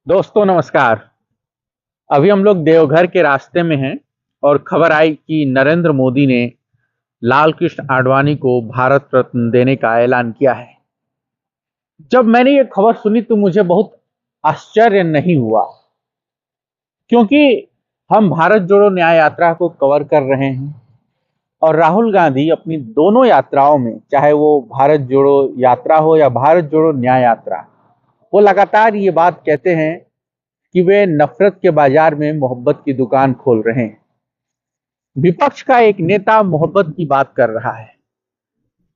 दोस्तों नमस्कार। अभी हम लोग देवघर के रास्ते में हैं और खबर आई कि नरेंद्र मोदी ने लाल कृष्ण आडवाणी को भारत रत्न देने का ऐलान किया है। जब मैंने ये खबर सुनी तो मुझे बहुत आश्चर्य नहीं हुआ, क्योंकि हम भारत जोड़ो न्याय यात्रा को कवर कर रहे हैं और राहुल गांधी अपनी दोनों यात्राओं में, चाहे वो भारत जोड़ो यात्रा हो या भारत जोड़ो न्याय यात्रा, वो लगातार ये बात कहते हैं कि वे नफरत के बाजार में मोहब्बत की दुकान खोल रहे हैं। विपक्ष का एक नेता मोहब्बत की बात कर रहा है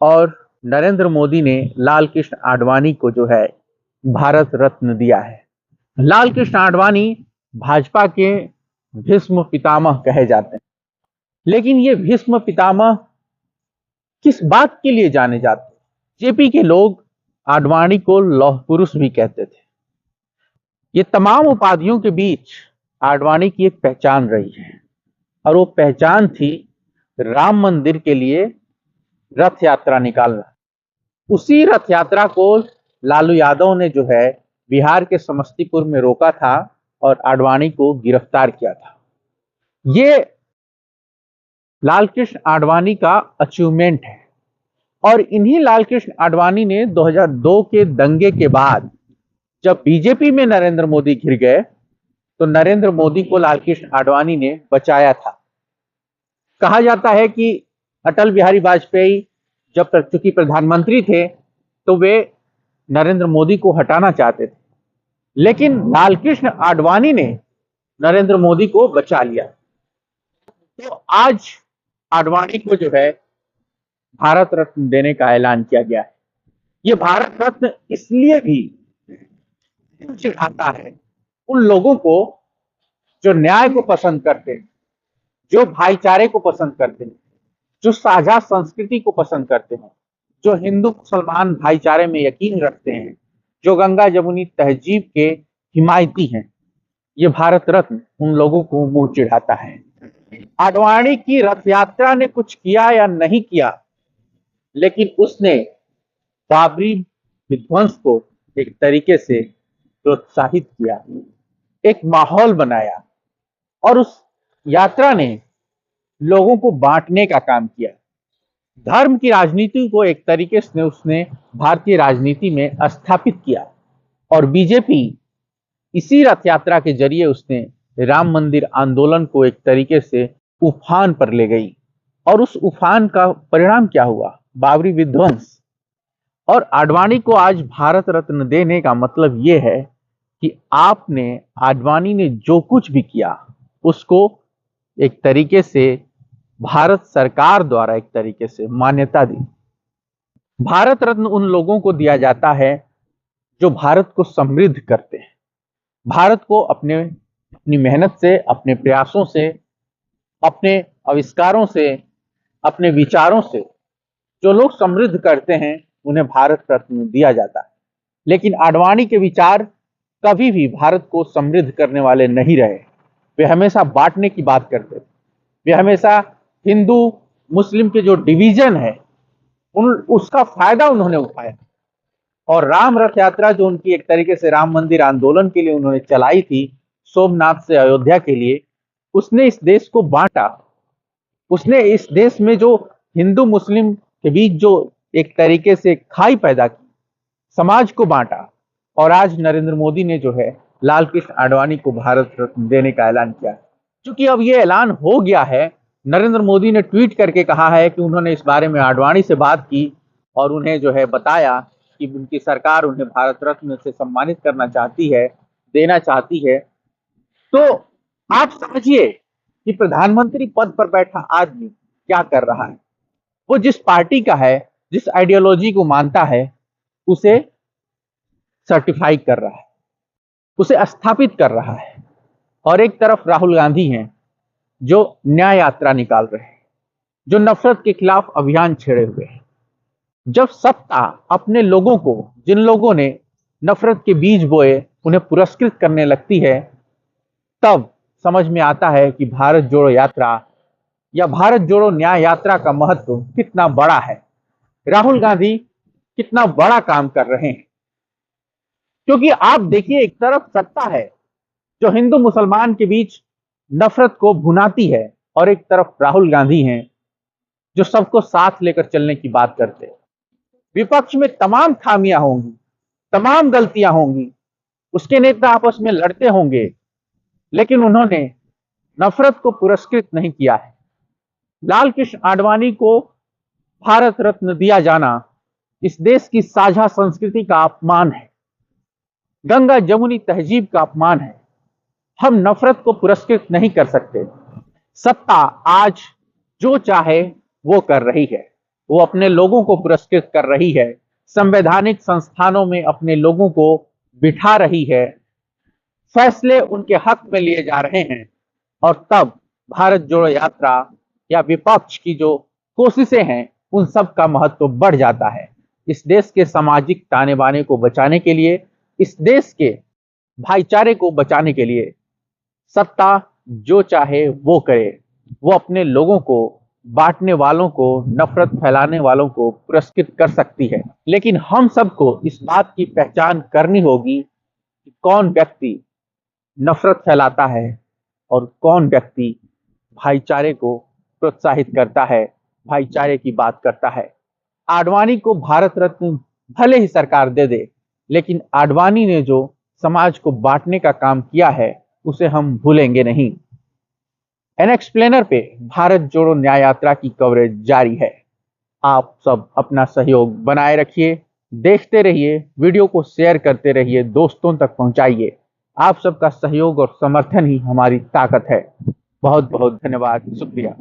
और नरेंद्र मोदी ने लाल कृष्ण आडवाणी को जो है भारत रत्न दिया है। लाल कृष्ण आडवाणी भाजपा के भीष्म पितामह कहे जाते हैं, लेकिन ये भीष्म पितामह किस बात के लिए जाने जाते हैं? जेपी के लोग आडवाणी को लौह पुरुष भी कहते थे। ये तमाम उपाधियों के बीच आडवाणी की एक पहचान रही है और वो पहचान थी राम मंदिर के लिए रथ यात्रा निकालना। उसी रथ यात्रा को लालू यादव ने जो है बिहार के समस्तीपुर में रोका था और आडवाणी को गिरफ्तार किया था। ये लाल कृष्ण आडवाणी का अचीवमेंट है और इन्हीं लाल कृष्ण आडवाणी ने 2002 के दंगे के बाद जब बीजेपी में नरेंद्र मोदी घिर गए तो नरेंद्र मोदी को लाल कृष्ण आडवाणी ने बचाया था। कहा जाता है कि अटल बिहारी वाजपेयी जब चूंकि प्रधानमंत्री थे तो वे नरेंद्र मोदी को हटाना चाहते थे, लेकिन लालकृष्ण आडवाणी ने नरेंद्र मोदी को बचा लिया। तो आज आडवाणी को जो है भारत रत्न देने का ऐलान किया गया है। ये भारत रत्न इसलिए भी सिखाता है उन लोगों को जो न्याय को पसंद करते हैं, जो भाईचारे को पसंद करते हैं, जो साझा संस्कृति को पसंद करते हैं, जो हिंदू मुसलमान भाईचारे में यकीन रखते हैं, जो गंगा जमुनी तहजीब के हिमायती हैं। ये भारत रत्न उन लोगों को मुंह चिढ़ाता है। आडवाणी की रथ यात्रा ने कुछ किया या नहीं किया, लेकिन उसने बाबरी विध्वंस को एक तरीके से प्रोत्साहित किया, एक माहौल बनाया और उस यात्रा ने लोगों को बांटने का काम किया। धर्म की राजनीति को एक तरीके से उसने भारतीय राजनीति में स्थापित किया और बीजेपी इसी रथ यात्रा के जरिए उसने राम मंदिर आंदोलन को एक तरीके से उफान पर ले गई और उस उफान का परिणाम क्या हुआ? बाबरी विध्वंस। और आडवाणी को आज भारत रत्न देने का मतलब यह है कि आपने आडवाणी ने जो कुछ भी किया उसको एक तरीके से भारत सरकार द्वारा एक तरीके से मान्यता दी। भारत रत्न उन लोगों को दिया जाता है जो भारत को समृद्ध करते हैं, भारत को अपनी मेहनत से, अपने प्रयासों से, अपने आविष्कारों से, अपने विचारों से जो लोग समृद्ध करते हैं उन्हें भारत रत्न दिया जाता है। लेकिन आडवाणी के विचार कभी भी भारत को समृद्ध करने वाले नहीं रहे। वे हमेशा बांटने की बात करते थे। वे हमेशा हिंदू मुस्लिम के जो डिवीजन है उसका फायदा उन्होंने उठाया और राम रथ यात्रा जो उनकी एक तरीके से राम मंदिर आंदोलन के लिए उन्होंने चलाई थी, सोमनाथ से अयोध्या के लिए, उसने इस देश को बांटा। उसने इस देश में जो हिंदू मुस्लिम के बीच जो एक तरीके से खाई पैदा की, समाज को बांटा। और आज नरेंद्र मोदी ने जो है लाल कृष्ण आडवाणी को भारत रत्न देने का ऐलान किया। क्योंकि अब ये ऐलान हो गया है, नरेंद्र मोदी ने ट्वीट करके कहा है कि उन्होंने इस बारे में आडवाणी से बात की और उन्हें जो है बताया कि उनकी सरकार उन्हें भारत रत्न से सम्मानित करना चाहती है, देना चाहती है। तो आप समझिए कि प्रधानमंत्री पद पर बैठा आदमी क्या कर रहा है। वो जिस पार्टी का है, जिस आइडियोलॉजी को मानता है, उसे सर्टिफाई कर रहा है, उसे स्थापित कर रहा है। और एक तरफ राहुल गांधी हैं जो न्याय यात्रा निकाल रहे हैं, जो नफरत के खिलाफ अभियान छेड़े हुए हैं। जब सत्ता अपने लोगों को, जिन लोगों ने नफरत के बीज बोए, उन्हें पुरस्कृत करने लगती है, तब समझ में आता है कि भारत जोड़ो यात्रा या भारत जोड़ो न्याय यात्रा का महत्व कितना बड़ा है। राहुल गांधी कितना बड़ा काम कर रहे हैं। क्योंकि आप देखिए, एक तरफ सत्ता है जो हिंदू मुसलमान के बीच नफरत को भुनाती है, और एक तरफ राहुल गांधी हैं जो सबको साथ लेकर चलने की बात करते हैं। विपक्ष में तमाम खामियां होंगी, तमाम गलतियां होंगी, उसके नेता आपस में लड़ते होंगे, लेकिन उन्होंने नफरत को पुरस्कृत नहीं किया है। लाल कृष्ण आडवाणी को भारत रत्न दिया जाना इस देश की साझा संस्कृति का अपमान है, गंगा जमुनी तहजीब का अपमान है। हम नफरत को पुरस्कृत नहीं कर सकते। सत्ता आज जो चाहे वो कर रही है, वो अपने लोगों को पुरस्कृत कर रही है, संवैधानिक संस्थानों में अपने लोगों को बिठा रही है, फैसले उनके हक में लिए जा रहे हैं, और तब भारत जोड़ो यात्रा या विपक्ष की जो कोशिशें हैं उन सब का महत्व बढ़ जाता है। इस देश के सामाजिक ताने बाने को बचाने के लिए, इस देश के भाईचारे को बचाने के लिए सत्ता जो चाहे वो करे। वो अपने लोगों को, बांटने वालों को, नफरत फैलाने वालों को पुरस्कृत कर सकती है, लेकिन हम सबको इस बात की पहचान करनी होगी कि कौन व्यक्ति नफरत फैलाता है और कौन व्यक्ति भाईचारे को प्रोत्साहित करता है, भाईचारे की बात करता है। आडवाणी को भारत रत्न भले ही सरकार दे दे, लेकिन आडवाणी ने जो समाज को बांटने का काम किया है उसे हम भूलेंगे नहीं। एनएक्सप्लेनर पे भारत जोड़ो न्याय यात्रा की कवरेज जारी है। आप सब अपना सहयोग बनाए रखिए, देखते रहिए, वीडियो को शेयर करते रहिए, दोस्तों तक पहुंचाइए। आप सबका सहयोग और समर्थन ही हमारी ताकत है। बहुत बहुत धन्यवाद, शुक्रिया।